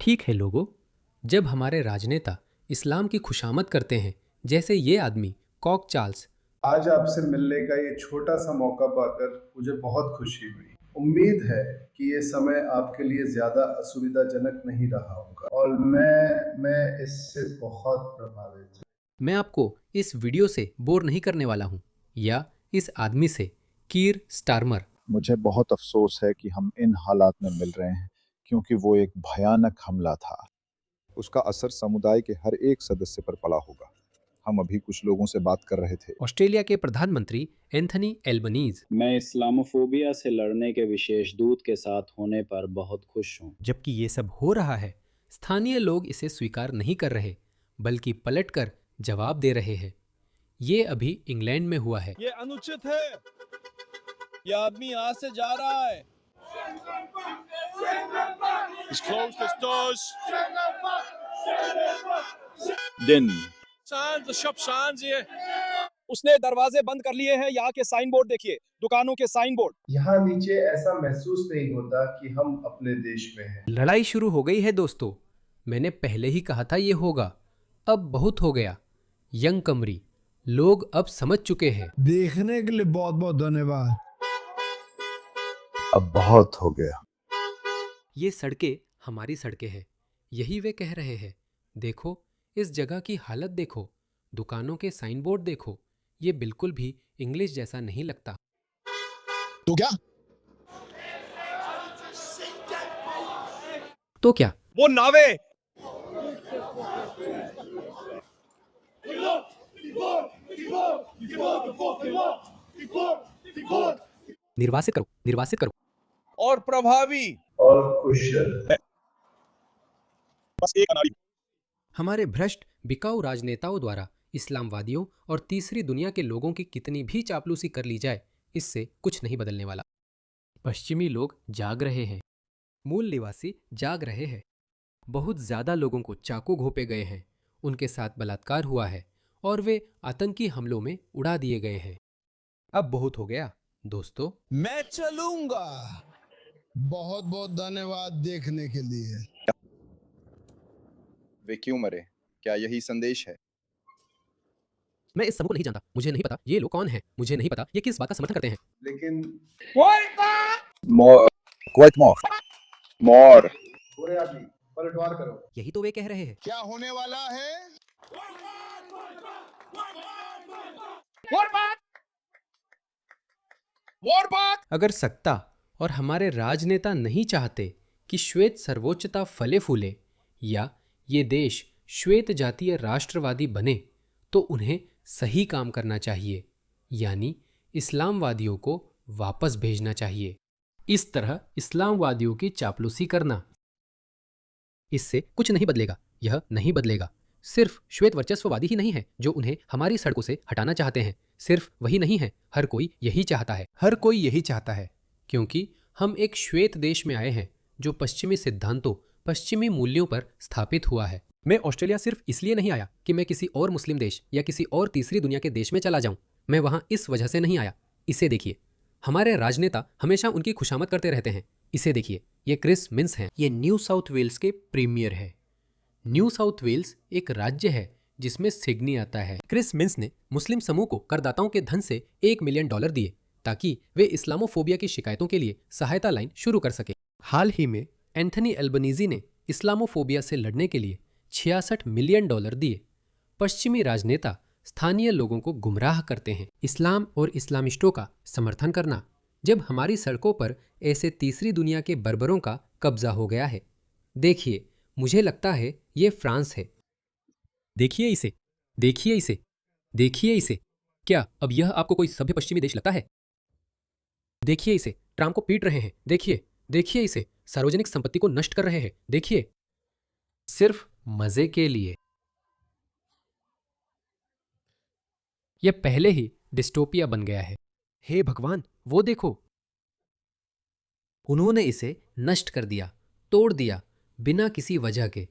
ठीक है लोगों, जब हमारे राजनेता इस्लाम की खुशामद करते हैं, जैसे ये आदमी कॉक चार्ल्स, आज आपसे मिलने का ये छोटा सा मौका पाकर मुझे बहुत खुशी हुई। उम्मीद है कि ये समय आपके लिए ज्यादा असुविधाजनक नहीं रहा होगा और मैं इससे बहुत प्रभावित हूँ। मैं आपको इस वीडियो से बोर नहीं करने वाला हूँ, या इस आदमी से, कीर स्टारमर। मुझे बहुत अफसोस है कि हम इन हालात में मिल रहे हैं क्योंकि वो एक भयानक हमला था। उसका असर समुदाय के हर एक सदस्य पर पड़ा होगा। हम अभी कुछ लोगों से बात कर रहे थे। ऑस्ट्रेलिया के प्रधानमंत्री एंथनी एल्बनीज। मैं इस्लामोफोबिया से लड़ने के विशेष दूत के साथ होने पर बहुत खुश हूँ। जबकि ये सब हो रहा है, स्थानीय लोग इसे स्वीकार नहीं कर रहे, बल्कि पलटकर जवाब दे रहे हैं। ये अभी इंग्लैंड में हुआ है। ये अनुचित है। यह आदमी यहाँ से जा रहा है। He's closed his doors. दिन Signs, the shop signs here. उसने दरवाजे बंद कर लिए हैं। यहाँ के साइन बोर्ड देखिए, दुकानों के साइन बोर्ड। यहाँ नीचे ऐसा महसूस नहीं होता कि हम अपने देश में हैं। लड़ाई शुरू हो गई है दोस्तों। मैंने पहले ही कहा था ये होगा। अब बहुत हो गया। यंग कमरी, लोग अब समझ चुके हैं। देखने के लिए बहुत बहुत धन्यवाद। अब बहुत हो गया। ये सड़कें हमारी सड़कें हैं, यही वे कह रहे हैं। देखो, इस जगह की हालत देखो, दुकानों के साइन बोर्ड देखो। ये बिल्कुल भी इंग्लिश जैसा नहीं लगता। तो क्या? तो क्या? वो नावे। निर्वासित करो, निर्वासित करो। और प्रभावी और कुशल। बस एक अनाड़ी। हमारे भ्रष्ट बिकाऊ राजनेताओं द्वारा इस्लामवादियों और तीसरी दुनिया के लोगों की कितनी भी चापलूसी कर ली जाए, इससे कुछ नहीं बदलने वाला। पश्चिमी लोग जाग रहे हैं, मूल निवासी जाग रहे हैं। बहुत ज्यादा लोगों को चाकू घोंपे गए हैं, उनके साथ बलात्कार हुआ है और वे आतंकी हमलों में उड़ा दिए गए हैं। अब बहुत हो गया दोस्तों। मैं चलूंगा। बहुत बहुत धन्यवाद देखने के लिए। वे क्यों मरे? क्या यही संदेश है? मैं इस समूह को नहीं जानता, मुझे नहीं पता ये लोग कौन हैं, मुझे नहीं पता ये किस बात का समर्थन करते हैं। लेकिन मोर बुरे आदमी पलटवार करो। यही तो वे कह रहे हैं। क्या होने वाला है? अगर सत्ता और हमारे राजनेता नहीं चाहते कि श्वेत सर्वोच्चता फले फूले या ये देश श्वेत जातीय राष्ट्रवादी बने, तो उन्हें सही काम करना चाहिए, यानी इस्लामवादियों को वापस भेजना चाहिए। इस तरह इस्लामवादियों की चापलूसी करना, इससे कुछ नहीं बदलेगा। यह नहीं बदलेगा। सिर्फ श्वेत वर्चस्ववादी ही नहीं है जो उन्हें हमारी सड़कों से हटाना चाहते हैं। सिर्फ वही नहीं है, हर कोई यही चाहता है। हर कोई यही चाहता है, क्योंकि हम एक श्वेत देश में आए हैं जो पश्चिमी सिद्धांतों, पश्चिमी मूल्यों पर स्थापित हुआ है। मैं ऑस्ट्रेलिया सिर्फ इसलिए नहीं आया कि मैं किसी और मुस्लिम देश या किसी और तीसरी दुनिया के देश में चला जाऊं। मैं वहां इस वजह से नहीं आया। इसे देखिए, हमारे राजनेता हमेशा उनकी खुशामद करते रहते हैं। इसे देखिए, ये क्रिस मिन्स हैं। ये न्यू साउथ वेल्स के प्रीमियर है। न्यू साउथ वेल्स एक राज्य है जिसमें सिडनी आता है। क्रिस मिन्स ने मुस्लिम समूह को करदाताओं के धन से $1 मिलियन दिए ताकि वे इस्लामोफोबिया की शिकायतों के लिए सहायता लाइन शुरू कर सके। हाल ही में एंथनी एल्बनीजी ने इस्लामोफोबिया से लड़ने के लिए $66 मिलियन दिए। पश्चिमी राजनेता स्थानीय लोगों को गुमराह करते हैं। इस्लाम और इस्लामिस्टों का समर्थन करना, जब हमारी सड़कों पर ऐसे तीसरी दुनिया के बर्बरों का कब्जा हो गया है। देखिए, मुझे लगता है ये फ्रांस है। देखिए इसे, देखिए इसे, देखिए इसे। क्या अब यह आपको कोई सभ्य पश्चिमी देश लगता है? देखिए इसे, ट्राम को पीट रहे हैं। देखिए, देखिए इसे, सार्वजनिक संपत्ति को नष्ट कर रहे हैं। देखिए, सिर्फ मजे के लिए। यह पहले ही डिस्टोपिया बन गया है। हे भगवान, वो देखो, उन्होंने इसे नष्ट कर दिया, तोड़ दिया, बिना किसी वजह के।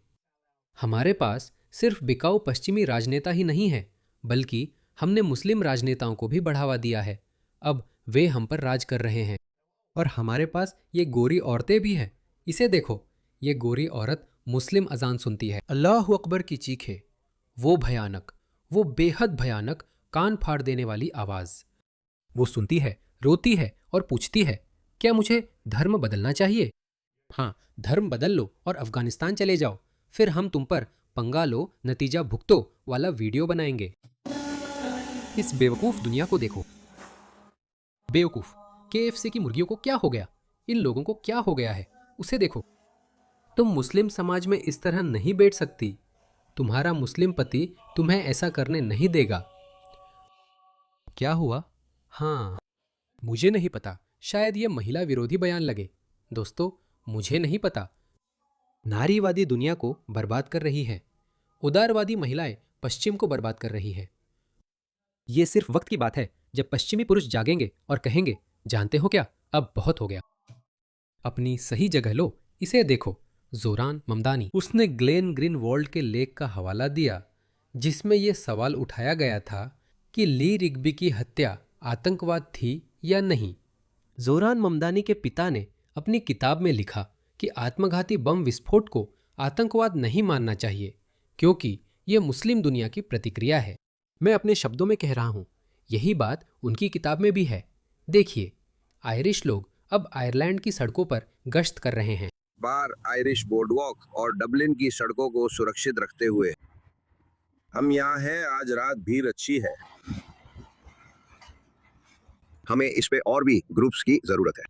हमारे पास सिर्फ बिकाऊ पश्चिमी राजनेता ही नहीं है, बल्कि हमने मुस्लिम राजनेताओं को भी बढ़ावा दिया है। अब वे हम पर राज कर रहे हैं। और हमारे पास ये गोरी औरतें भी हैं। इसे देखो, ये गोरी औरत मुस्लिम अजान सुनती है, अल्लाहु अकबर की चीखें, वो भयानक, वो बेहद भयानक, कान फाड़ देने वाली आवाज। वो सुनती है, रोती है और पूछती है, क्या मुझे धर्म बदलना चाहिए? हाँ, धर्म बदल लो और अफगानिस्तान चले जाओ, फिर हम तुम पर पंगा लो, नतीजा भुगतो वाला वीडियो बनाएंगे। इस बेवकूफ दुनिया को देखो। बेवकूफ, केएफसी की मुर्गियों को क्या हो गया? इन लोगों को क्या हो गया है? उसे देखो। तुम मुस्लिम समाज में इस तरह नहीं बैठ सकती। तुम्हारा मुस्लिम पति तुम्हें ऐसा करने नहीं देगा। क्या हुआ? हाँ, मुझे नहीं पता, शायद ये महिला विरोधी बयान लगे। दोस्तों, मुझे नहीं पता। नारीवादी दुनिया को बर्बाद कर रही है। उदारवादी महिलाएं पश्चिम को बर्बाद कर रही है। ये सिर्फ वक्त की बात है जब पश्चिमी पुरुष जागेंगे और कहेंगे, जानते हो क्या, अब बहुत हो गया। अपनी सही जगह लो। इसे देखो, जोरान ममदानी। उसने ग्लेन ग्रीनवॉल्ड के लेख का हवाला दिया जिसमें यह सवाल उठाया गया था कि ली रिग्बी की हत्या आतंकवाद थी या नहीं। जोरान ममदानी के पिता ने अपनी किताब में लिखा कि आत्मघाती बम विस्फोट को आतंकवाद नहीं मानना चाहिए क्योंकि यह मुस्लिम दुनिया की प्रतिक्रिया है। मैं अपने शब्दों में कह रहा हूं, यही बात उनकी किताब में भी है। देखिए, आयरिश लोग अब आयरलैंड की सड़कों पर गश्त कर रहे हैं। बार आयरिश बोर्डवॉक और डबलिन की सड़कों को सुरक्षित रखते हुए हम यहाँ हैं। आज रात भीड़ अच्छी है। हमें इस पे और भी ग्रुप्स की जरूरत है।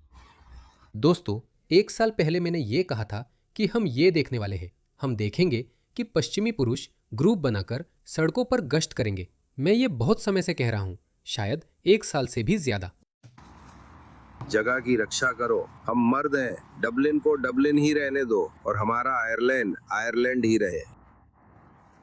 दोस्तों, 1 साल पहले मैंने ये कहा था कि हम ये देखने वाले हैं। हम देखेंगे कि पश्चिमी पुरुष ग्रुप बनाकर सड़कों पर गश्त करेंगे। मैं ये बहुत समय से कह रहा हूँ, शायद 1 साल से भी ज्यादा। जगह की रक्षा करो। हम मर्द हैं। डबलिन को डबलिन ही रहने दो और हमारा आयरलैंड आयरलैंड ही रहे।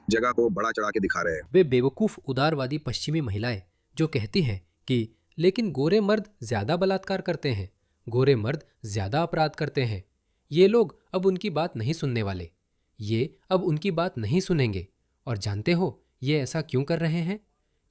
जगह को बड़ा चढ़ा के दिखा रहे हैं। वे बेवकूफ उदारवादी पश्चिमी महिलाएं जो कहती हैं कि लेकिन गोरे मर्द ज्यादा बलात्कार करते हैं, गोरे मर्द ज्यादा अपराध करते हैं। ये लोग अब उनकी बात नहीं सुनने वाले। ये अब उनकी बात नहीं सुनेंगे। और जानते हो ये ऐसा क्यों कर रहे हैं?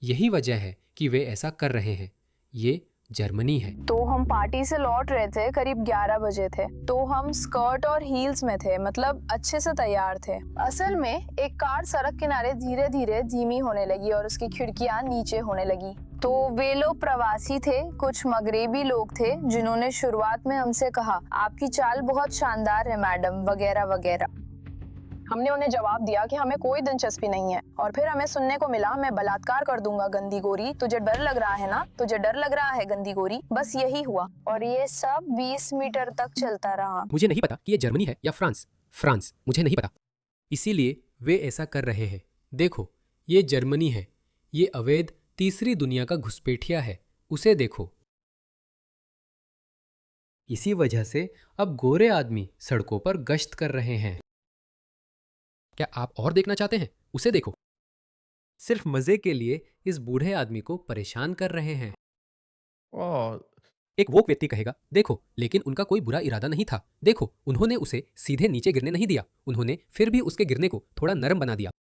यही वजह है कि वे ऐसा कर रहे हैं। ये जर्मनी है। तो हम पार्टी से लौट रहे थे, करीब 11 बजे थे। तो हम स्कर्ट और हील्स में थे, मतलब अच्छे से तैयार थे। असल में एक कार सड़क किनारे धीरे धीरे धीमी होने लगी और उसकी खिड़कियां नीचे होने लगी। तो वे लोग प्रवासी थे, कुछ मगरेबी लोग थे जिन्होंने शुरुआत में हमसे कहा, आपकी चाल बहुत शानदार है मैडम, वगैरह वगैरह। हमने उन्हें जवाब दिया कि हमें कोई दिलचस्पी नहीं है। और फिर हमें सुनने को मिला, मैं बलात्कार कर दूंगा गंदी गोरी, तुझे डर लग रहा है ना, तुझे डर लग रहा है गंदी गोरी। बस यही हुआ और ये सब 20 मीटर तक चलता रहा। मुझे नहीं पता कि ये जर्मनी है या फ्रांस, मुझे नहीं पता। इसीलिए वे ऐसा कर रहे हैं। देखो, ये जर्मनी है। ये अवैध तीसरी दुनिया का घुसपैठिया है। उसे देखो। इसी वजह से अब गोरे आदमी सड़कों पर गश्त कर रहे हैं। क्या आप और देखना चाहते हैं? उसे देखो। सिर्फ मजे के लिए इस बूढ़े आदमी को परेशान कर रहे हैं। एक वोक व्यक्ति कहेगा, देखो, लेकिन उनका कोई बुरा इरादा नहीं था। देखो, उन्होंने उसे सीधे नीचे गिरने नहीं दिया, उन्होंने फिर भी उसके गिरने को थोड़ा नरम बना दिया।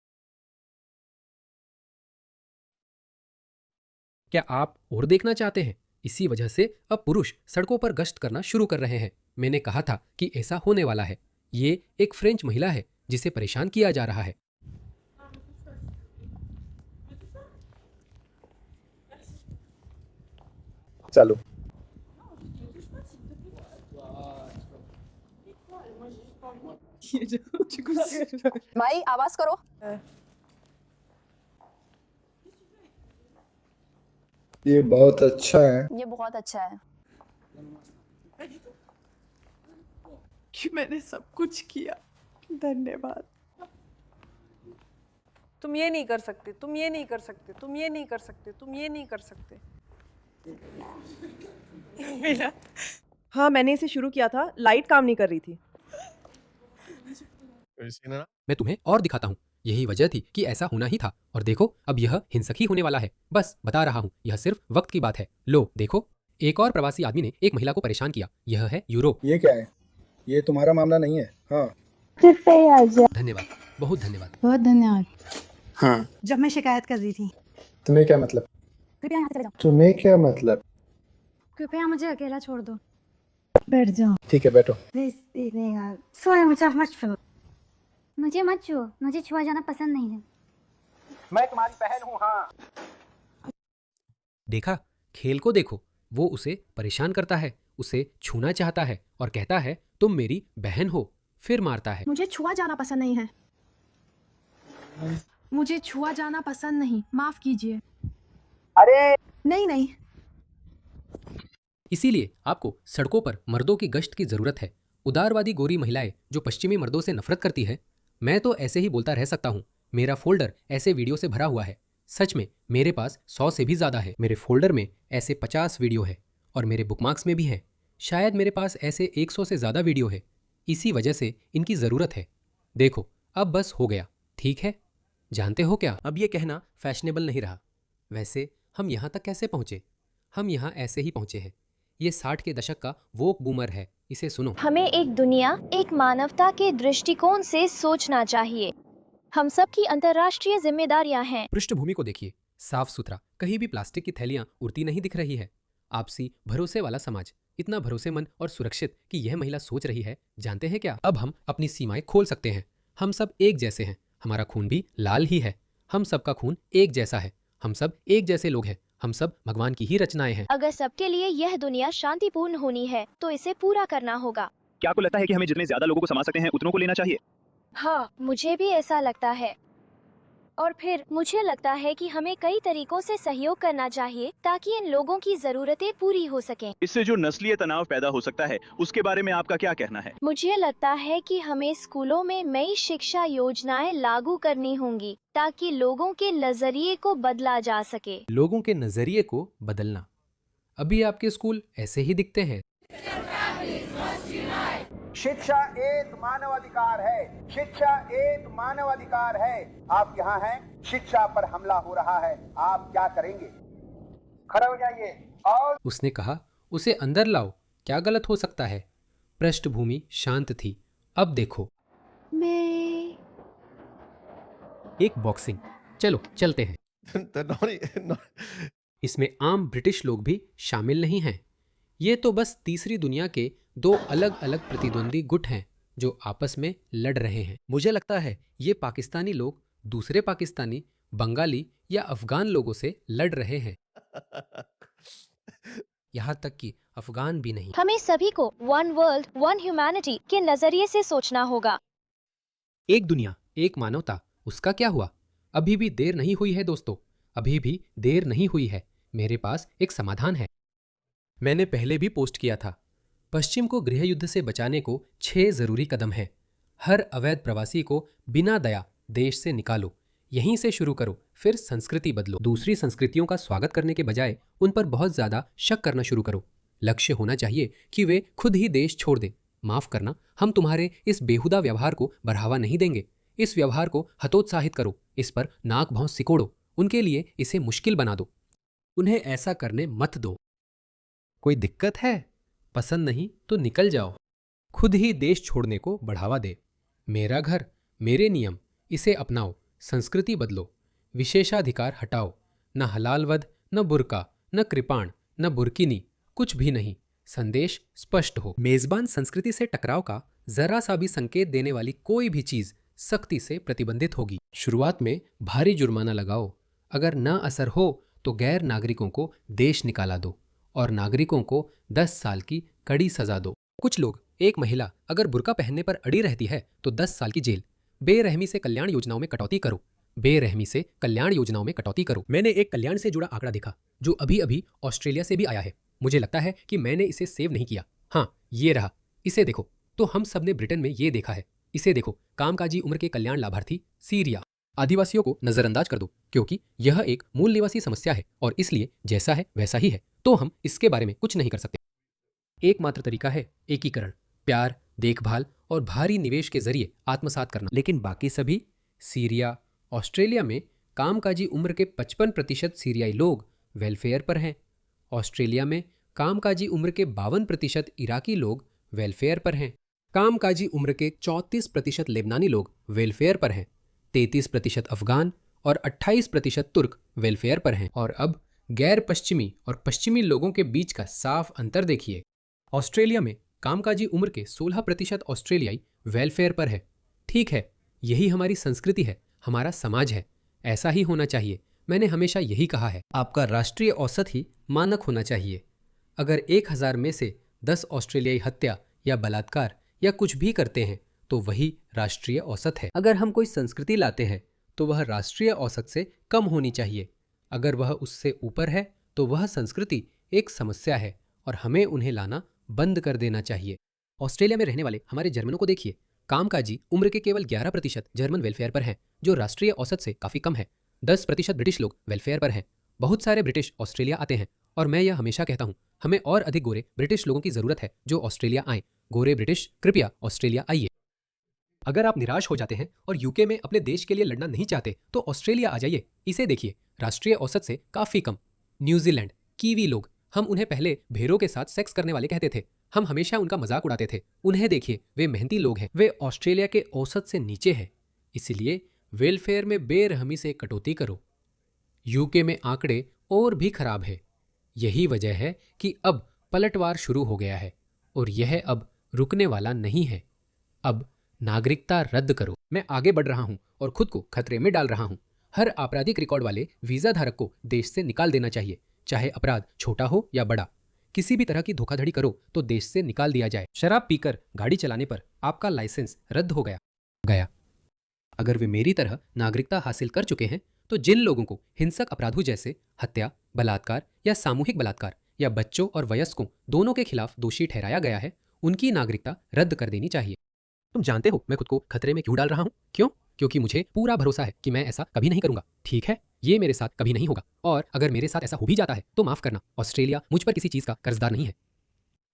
क्या आप और देखना चाहते हैं? इसी वजह से अब पुरुष सड़कों पर गश्त करना शुरू कर रहे हैं। मैंने कहा था कि ऐसा होने वाला है। ये एक फ्रेंच महिला है जिसे परेशान किया जा रहा है। चलो। भाई आवाज करो। ये बहुत अच्छा है। ये बहुत अच्छा है कि मैंने सब कुछ किया। धन्यवाद। तुम ये नहीं कर सकते, तुम ये नहीं कर सकते, तुम ये नहीं कर सकते, तुम ये नहीं कर सकते। मिला। हाँ, मैंने इसे शुरू किया था, लाइट काम नहीं कर रही थी। मैं तुम्हें और दिखाता हूँ। यही वजह थी कि ऐसा होना ही था। और देखो, अब यह हिंसक ही होने वाला है। बस बता रहा हूँ, यह सिर्फ वक्त की बात है। लो देखो, एक और प्रवासी आदमी ने एक महिला को परेशान किया। यह है यूरोप। ये क्या है? ये तुम्हारा मामला नहीं है। हाँ, धन्यवाद, बहुत धन्यवाद। बहुत धन्यवाद। हाँ। जब मैं शिकायत कर रही थी। तुम्हें क्या मतलब? कृपया यहाँ से चले जाओ। तुम्हें क्या मतलब? कृपया मुझे अकेला छोड़ दो। बैठ जाओ। ठीक है, बैठो। This evening, I saw how much fun. मुझे मत छुओ, मुझे छुआ जाना पसंद नहीं है। मैं तुम्हारी बहन हूँ। हाँ, देखा, खेल को देखो, वो उसे परेशान करता है, उसे छूना चाहता है और कहता है तुम मेरी बहन हो, फिर मारता है। मुझे छुआ जाना पसंद नहीं है। मुझे छुआ जाना पसंद नहीं, माफ कीजिए। अरे नहीं नहीं। इसीलिए आपको सड़कों पर मर्दों की गश्त की जरूरत है। उदारवादी गोरी महिलाएं जो पश्चिमी मर्दों से नफरत करती है। मैं तो ऐसे ही बोलता रह सकता हूँ। मेरा फोल्डर ऐसे वीडियो से भरा हुआ है। सच में मेरे पास 100 से भी ज्यादा है। मेरे फोल्डर में ऐसे 50 वीडियो है और मेरे बुकमार्क्स में भी है। शायद मेरे पास ऐसे 100 से ज्यादा वीडियो है। इसी वजह से इनकी जरूरत है। देखो, अब बस हो गया, ठीक है? जानते हो क्या, अब ये कहना फैशनेबल नहीं रहा। वैसे हम यहाँ तक कैसे पहुँचे? हम यहाँ ऐसे ही पहुँचे हैं। ये 60 के दशक का वोक बूमर है। इसे सुनो। हमें एक दुनिया, एक मानवता के दृष्टिकोण से सोचना चाहिए। हम सब की अंतर्राष्ट्रीय जिम्मेदारियां हैं। पृष्ठभूमि को देखिए, साफ सुथरा, कहीं भी प्लास्टिक की थैलियां उड़ती नहीं दिख रही है। आपसी भरोसे वाला समाज, इतना भरोसेमंद और सुरक्षित कि यह महिला सोच रही है, जानते हैं क्या? अब हम अपनी सीमाएं खोल सकते हैं। हम सब एक जैसे हैं। हमारा खून भी लाल ही है। हम सबका खून एक जैसा है। हम सब एक जैसे लोग हैं। हम सब भगवान की ही रचनाएं हैं। अगर सबके लिए यह दुनिया शांतिपूर्ण होनी है तो इसे पूरा करना होगा। क्या आपको लगता है कि हमें जितने ज्यादा लोगों को संभाल सकते हैं उतनों को लेना चाहिए? हाँ, मुझे भी ऐसा लगता है। और फिर मुझे लगता है कि हमें कई तरीकों से सहयोग करना चाहिए ताकि इन लोगों की जरूरतें पूरी हो सकें। इससे जो नस्लीय तनाव पैदा हो सकता है उसके बारे में आपका क्या कहना है? मुझे लगता है कि हमें स्कूलों में नई शिक्षा योजनाएं लागू करनी होंगी ताकि लोगों के नजरिए को बदला जा सके। लोगों के नजरिए को बदलना। अभी आपके स्कूल ऐसे ही दिखते हैं। शिक्षा एक मानवाधिकार है। शिक्षा एक मानवाधिकार है। आप यहाँ हैं, शिक्षा पर हमला हो रहा है, आप क्या करेंगे? खड़े हो जाइए। और उसने कहा, उसे अंदर लाओ, क्या गलत हो सकता है? पृष्ठभूमि शांत थी। अब देखो, मैं एक बॉक्सिंग। चलो चलते हैं। इसमें आम ब्रिटिश लोग भी शामिल नहीं हैं। ये तो बस तीसरी दुनिया के दो अलग अलग प्रतिद्वंदी गुट हैं जो आपस में लड़ रहे हैं। मुझे लगता है ये पाकिस्तानी लोग दूसरे पाकिस्तानी, बंगाली या अफगान लोगों से लड़ रहे हैं। यहाँ तक कि अफगान भी नहीं। हमें सभी को वन वर्ल्ड वन ह्यूमैनिटी के नजरिए से सोचना होगा। एक दुनिया, एक मानवता, उसका क्या हुआ? अभी भी देर नहीं हुई है दोस्तों, अभी भी देर नहीं हुई है। मेरे पास एक समाधान है। मैंने पहले भी पोस्ट किया था। पश्चिम को गृह युद्ध से बचाने को 6 जरूरी कदम हैं। हर अवैध प्रवासी को बिना दया देश से निकालो। यहीं से शुरू करो, फिर संस्कृति बदलो। दूसरी संस्कृतियों का स्वागत करने के बजाय उन पर बहुत ज्यादा शक करना शुरू करो। लक्ष्य होना चाहिए कि वे खुद ही देश छोड़ दें। माफ करना, हम तुम्हारे इस बेहुदा व्यवहार को बढ़ावा नहीं देंगे। इस व्यवहार को हतोत्साहित करो, इस पर नाक भौं सिकोड़ो, उनके लिए इसे मुश्किल बना दो। उन्हें ऐसा करने मत दो। कोई दिक्कत है? पसंद नहीं तो निकल जाओ। खुद ही देश छोड़ने को बढ़ावा दे। मेरा घर, मेरे नियम, इसे अपनाओ। संस्कृति बदलो, विशेषाधिकार हटाओ। न हलालवद, न बुर्का, न कृपाण, न बुर्किनी, कुछ भी नहीं। संदेश स्पष्ट हो। मेजबान संस्कृति से टकराव का जरा सा भी संकेत देने वाली कोई भी चीज सख्ती से प्रतिबंधित होगी। शुरुआत में भारी जुर्माना लगाओ। अगर न असर हो तो गैर नागरिकों को देश निकाला दो और नागरिकों को 10 साल की कड़ी सजा दो। कुछ लोग, एक महिला अगर बुर्का पहनने पर अड़ी रहती है तो 10 साल की जेल। बेरहमी से कल्याण योजनाओं में कटौती करो। बेरहमी से कल्याण योजनाओं में कटौती करो। मैंने एक कल्याण से जुड़ा आंकड़ा देखा जो अभी अभी ऑस्ट्रेलिया से भी आया है। मुझे लगता है कि मैंने इसे सेव नहीं किया। हाँ, ये रहा। इसे देखो। तो हम सब ने ब्रिटेन में ये देखा है। इसे देखो, कामकाजी उम्र के कल्याण लाभार्थी सीरिया। आदिवासियों को नजरअंदाज कर दो क्योंकि यह एक मूल निवासी समस्या है और इसलिए जैसा है वैसा ही है, तो हम इसके बारे में कुछ नहीं कर सकते। एकमात्र तरीका है एकीकरण, प्यार, देखभाल और भारी निवेश के जरिए आत्मसात करना। लेकिन बाकी सभी, सीरिया, ऑस्ट्रेलिया में कामकाजी उम्र के 55% सीरियाई लोग वेलफेयर पर हैं। ऑस्ट्रेलिया में कामकाजी उम्र के 52% इराकी लोग वेलफेयर पर हैं। कामकाजी उम्र के 34% लेबनानी लोग वेलफेयर पर हैं। 33% अफगान और 28% तुर्क वेलफेयर पर हैं। और अब गैर पश्चिमी और पश्चिमी लोगों के बीच का साफ अंतर देखिए। ऑस्ट्रेलिया में कामकाजी उम्र के 16% ऑस्ट्रेलियाई वेलफेयर पर है। ठीक है, यही हमारी संस्कृति है, हमारा समाज है। ऐसा ही होना चाहिए। मैंने हमेशा यही कहा है, आपका राष्ट्रीय औसत ही मानक होना चाहिए। अगर 1000 में से 10 ऑस्ट्रेलियाई हत्या या बलात्कार या कुछ भी करते हैं तो वही राष्ट्रीय औसत है। अगर हम कोई संस्कृति लाते हैं तो वह राष्ट्रीय औसत से कम होनी चाहिए। अगर वह उससे ऊपर है तो वह संस्कृति एक समस्या है और हमें उन्हें लाना बंद कर देना चाहिए। ऑस्ट्रेलिया में रहने वाले हमारे जर्मनों को देखिए। कामकाजी उम्र के केवल 11% जर्मन वेलफेयर पर हैं, जो राष्ट्रीय औसत से काफ़ी कम है। 10% ब्रिटिश लोग वेलफेयर पर हैं। बहुत सारे ब्रिटिश ऑस्ट्रेलिया आते हैं और मैं यह हमेशा कहता हूँ, हमें और अधिक गोरे ब्रिटिश लोगों की ज़रूरत है जो ऑस्ट्रेलिया आएँ। गोरे ब्रिटिश, कृपया ऑस्ट्रेलिया आइए। अगर आप निराश हो जाते हैं और यूके में अपने देश के लिए लड़ना नहीं चाहते तो ऑस्ट्रेलिया आ जाइए। इसे देखिए, राष्ट्रीय औसत से काफ़ी कम। न्यूजीलैंड, कीवी लोग, हम उन्हें पहले भेड़ों के साथ सेक्स करने वाले कहते थे। हम हमेशा उनका मजाक उड़ाते थे। उन्हें देखिए, वे मेहनती लोग हैं। वे ऑस्ट्रेलिया के औसत से नीचे हैं। इसलिए वेलफेयर में बेरहमी से कटौती करो। यूके में आंकड़े और भी खराब है। यही वजह है कि अब पलटवार शुरू हो गया है और यह अब रुकने वाला नहीं है। अब नागरिकता रद्द करो। मैं आगे बढ़ रहा हूं और खुद को खतरे में डाल रहा हूं। हर आपराधिक रिकॉर्ड वाले वीजा धारक को देश से निकाल देना चाहिए, चाहे अपराध छोटा हो या बड़ा। किसी भी तरह की धोखाधड़ी करो तो देश से निकाल दिया जाए। शराब पीकर गाड़ी चलाने पर आपका लाइसेंस रद्द हो गया। अगर वे मेरी तरह नागरिकता हासिल कर चुके हैं तो जिन लोगों को हिंसक अपराधों जैसे हत्या, बलात्कार या सामूहिक बलात्कार या बच्चों और वयस्कों दोनों के खिलाफ दोषी ठहराया गया है, उनकी नागरिकता रद्द कर देनी चाहिए। तुम जानते हो मैं खुद को खतरे में क्यों डाल रहा हूं? क्यों? क्योंकि मुझे पूरा भरोसा है कि मैं ऐसा कभी नहीं करूंगा। ठीक है, ये मेरे साथ कभी नहीं होगा, और अगर मेरे साथ ऐसा हो भी जाता है तो माफ करना, ऑस्ट्रेलिया मुझ पर किसी चीज का कर्जदार नहीं है।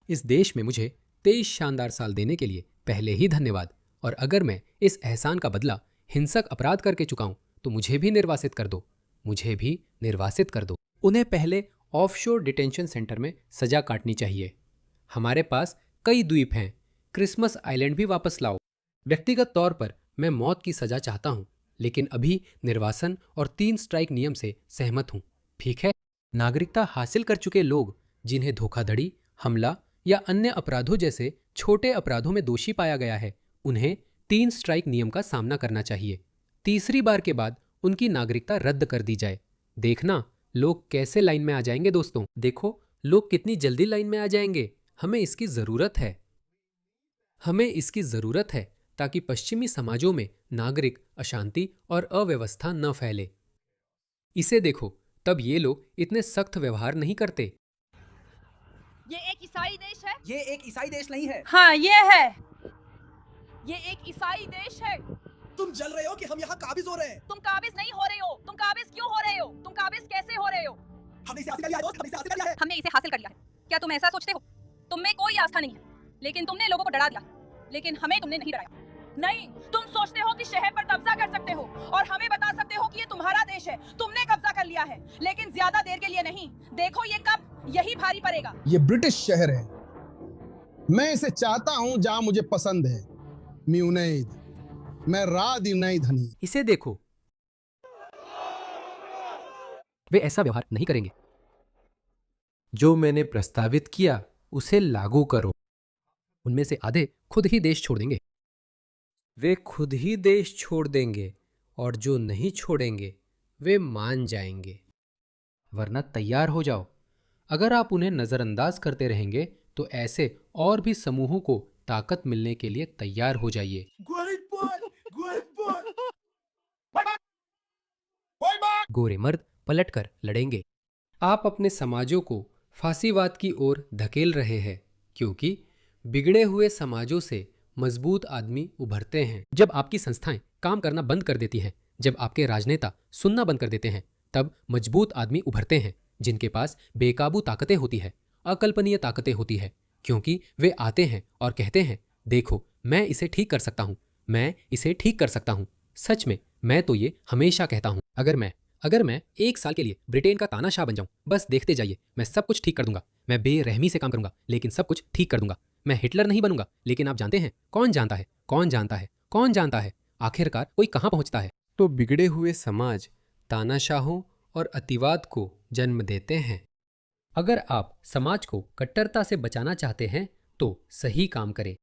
इस देश में मुझे 23 शानदार साल देने के लिए पहले ही धन्यवाद, और अगर मैं इस एहसान का बदला हिंसक अपराध करके चुकाऊं तो मुझे भी निर्वासित कर दो। मुझे भी निर्वासित कर दो। उन्हें पहले ऑफशोर डिटेंशन सेंटर में सजा काटनी चाहिए। हमारे पास कई द्वीप हैं, क्रिसमस आइलैंड भी वापस लाओ। व्यक्तिगत तौर पर मैं मौत की सजा चाहता हूं, लेकिन अभी निर्वासन और 3 स्ट्राइक नियम से सहमत हूं। ठीक है, नागरिकता हासिल कर चुके लोग जिन्हें धोखाधड़ी, हमला या अन्य अपराधों जैसे छोटे अपराधों में दोषी पाया गया है, उन्हें 3 स्ट्राइक नियम का सामना करना चाहिए। तीसरी बार के बाद उनकी नागरिकता रद्द कर दी जाए। देखना लोग कैसे लाइन में आ जाएंगे। दोस्तों देखो, लोग कितनी जल्दी लाइन में आ जाएंगे। हमें इसकी ज़रूरत है। हमें इसकी ज़रूरत है ताकि पश्चिमी समाजों में नागरिक अशांति और अव्यवस्था न फैले। इसे देखो, तब ये लोग इतने सख्त व्यवहार नहीं करते। ये एक ईसाई देश है। ये एक ईसाई देश नहीं है। हाँ, ये है। ये एक ईसाई देश है। तुम जल रहे हो कि हम यहाँ काबिज हो रहे हैं। तुम काबिज नहीं हो रहे हो। तुम काबिज क्यों हो रहे हो? तुम काबिज कैसे हो रहे हो? हमने इसे हासिल कर लिया है दोस्त, हमने इसे हासिल कर लिया है। हमने इसे हासिल कर लिया है। क्या तुम ऐसा सोचते हो? तुम में कोई आस्था नहीं है, लेकिन तुमने लोगों को डरा दिया। लेकिन हमें तुमने नहीं डराया। नहीं, तुम सोचते हो कि शहर पर कब्जा कर सकते हो और हमें बता सकते हो कि ये तुम्हारा देश है, तुमने कब्जा कर लिया है, लेकिन ज्यादा देर के लिए नहीं। देखो ये कब यही भारी पड़ेगा। ये ब्रिटिश शहर है, मैं इसे चाहता हूं जहां मुझे पसंद है। म्यूनेद, मैं राद नहीं धनी। इसे देखो, वे ऐसा व्यवहार नहीं करेंगे। जो मैंने प्रस्तावित किया उसे लागू करो। उनमें से आधे खुद ही देश छोड़ देंगे। वे खुद ही देश छोड़ देंगे, और जो नहीं छोड़ेंगे वे मान जाएंगे। वरना तैयार हो जाओ। अगर आप उन्हें नज़रअंदाज करते रहेंगे तो ऐसे और भी समूहों को ताकत मिलने के लिए तैयार हो जाइए। गोरे मर्द पलटकर लड़ेंगे। आप अपने समाजों को फांसीवाद की ओर धकेल रहे हैं, क्योंकि बिगड़े हुए समाजों से मजबूत आदमी उभरते हैं। जब आपकी संस्थाएं काम करना बंद कर देती हैं, जब आपके राजनेता सुनना बंद कर देते हैं, तब मजबूत आदमी उभरते हैं जिनके पास बेकाबू ताकतें होती है, अकल्पनीय ताकतें होती है, क्योंकि वे आते हैं और कहते हैं, देखो मैं इसे ठीक कर सकता हूँ, मैं इसे ठीक कर सकता हूँ। सच में मैं तो ये हमेशा कहता हूँ, अगर मैं 1 साल के लिए ब्रिटेन का तानाशाह बन जाऊं, बस देखते जाइए, मैं सब कुछ ठीक कर दूंगा। मैं बेरहमी से काम करूंगा, लेकिन सब कुछ ठीक कर दूंगा। मैं हिटलर नहीं बनूंगा, लेकिन आप जानते हैं, कौन जानता है, कौन जानता है, कौन जानता है, आखिरकार कोई कहां पहुंचता है। तो बिगड़े हुए समाज तानाशाहों और अतिवाद को जन्म देते हैं। अगर आप समाज को कट्टरता से बचाना चाहते हैं तो सही काम करें।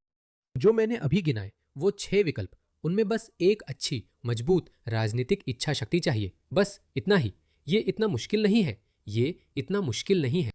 जो मैंने अभी गिनाए वो 6 विकल्प उनमें बस एक अच्छी मजबूत राजनीतिक इच्छा शक्ति चाहिए, बस इतना ही। ये इतना मुश्किल नहीं है, ये इतना मुश्किल नहीं है।